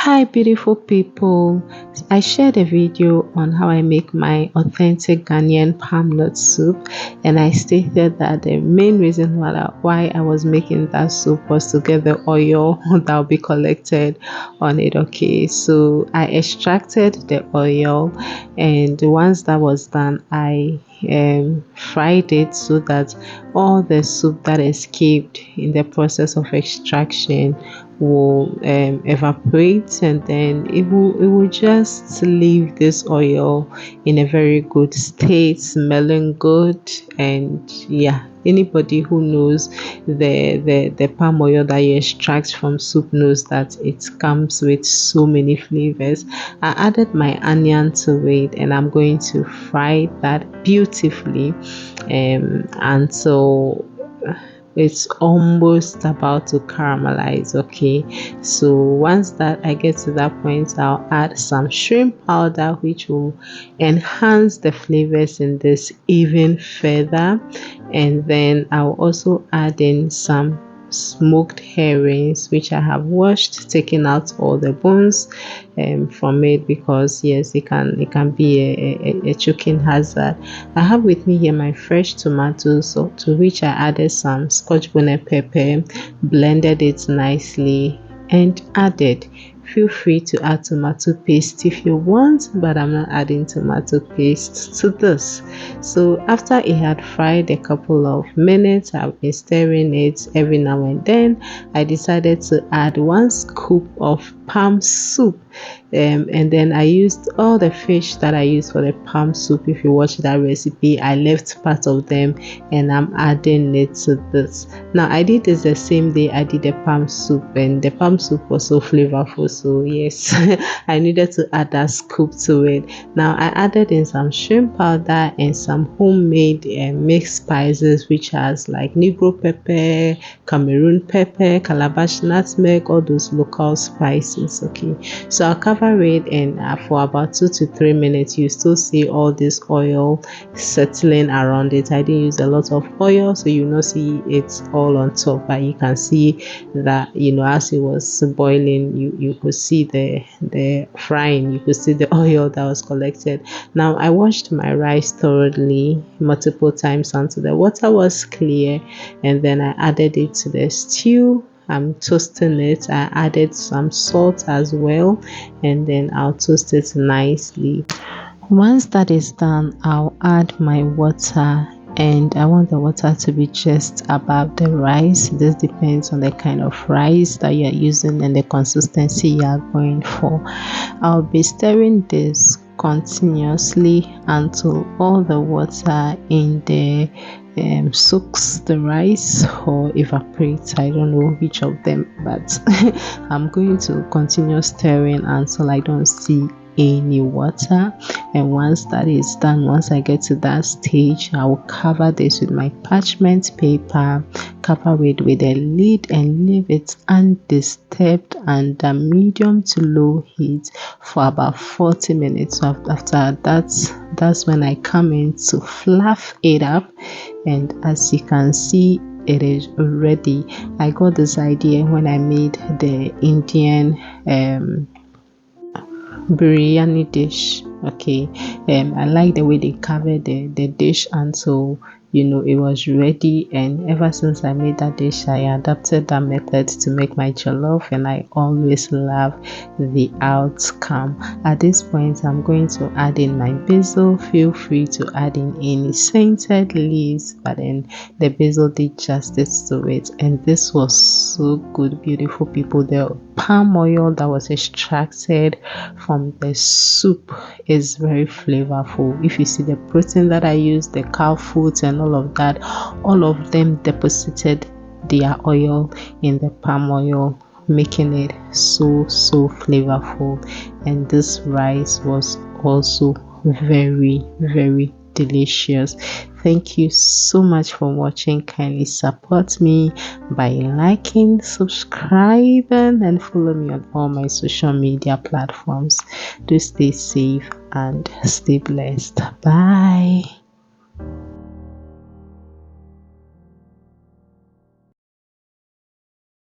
Hi beautiful people, I shared a video on how I make my authentic Ghanaian palm nut soup, and I stated that the main reason why I was making that soup was to get the oil that will be collected on it. Okay, so I extracted the oil, and once that was done, I fried it so that all the soup that escaped in the process of extraction will evaporate, and then it will just leave this oil in a very good state, smelling good. And yeah, anybody who knows the palm oil that you extract from soup knows that it comes with so many flavors. I added my onion to it, and I'm going to fry that beautifully until it's almost about to caramelize. Okay, so once that I get to that point, I'll add some shrimp powder, which will enhance the flavors in this even further, and then I'll also add in some smoked herrings, which I have washed, taking out all the bones from it, because yes, it can be a choking hazard. I have with me here my fresh tomatoes, so to which I added some scotch bonnet pepper, blended it nicely, and added. Feel free to add tomato paste if you want, but I'm not adding tomato paste to this. So after it had fried a couple of minutes, I've been stirring it every now and then. I decided to add 1 scoop of palm soup, and then I used all the fish that I used for the palm soup. If you watch that recipe, I left part of them and I'm adding it to this. Now I did this the same day I did the palm soup, and the palm soup was so flavorful, so yes, I needed to add that scoop to it. Now I added in some shrimp powder and some homemade mixed spices, which has like Negro pepper, Cameroon pepper, Calabash nutmeg, all those local spices. Okay, so I'll cover it, and for about 2 to 3 minutes you still see all this oil settling around it. I didn't use a lot of oil, so you not see it all on top, but you can see that, as it was boiling, you could see the frying, you could see the oil that was collected. Now I washed my rice thoroughly multiple times until the water was clear, and then I added it to the stew. I'm toasting it. I added some salt as well, and then I'll toast it nicely. Once that is done, I'll add my water, and I want the water to be just above the rice. This depends on the kind of rice that you're using and the consistency you are going for. I'll be stirring this continuously until all the water in the soaks the rice or evaporates. I don't know which of them, but I'm going to continue stirring until I don't see any water. And once that is done, once I get to that stage, I will cover this with my parchment paper, cover it with a lid, and leave it undisturbed under medium to low heat for about 40 minutes. So after that's when I come in to fluff it up, and as you can see, it is ready. I got this idea when I made the Indian biryani dish. Okay, I like the way they covered the dish until it was ready, and ever since I made that dish, I adapted that method to make my jollof, and I always love the outcome. At this point, I'm going to add in my basil. Feel free to add in any scented leaves, but then the basil did justice to it, and this was so good, beautiful people. The palm oil that was extracted from the soup is very flavorful. If you see the protein that I used, the cow food and all of that, all of them deposited their oil in the palm oil, making it so flavorful. And this rice was also very, very delicious. Thank you so much for watching. Kindly support me by liking, subscribing, and follow me on all my social media platforms. Do stay safe and stay blessed. Bye.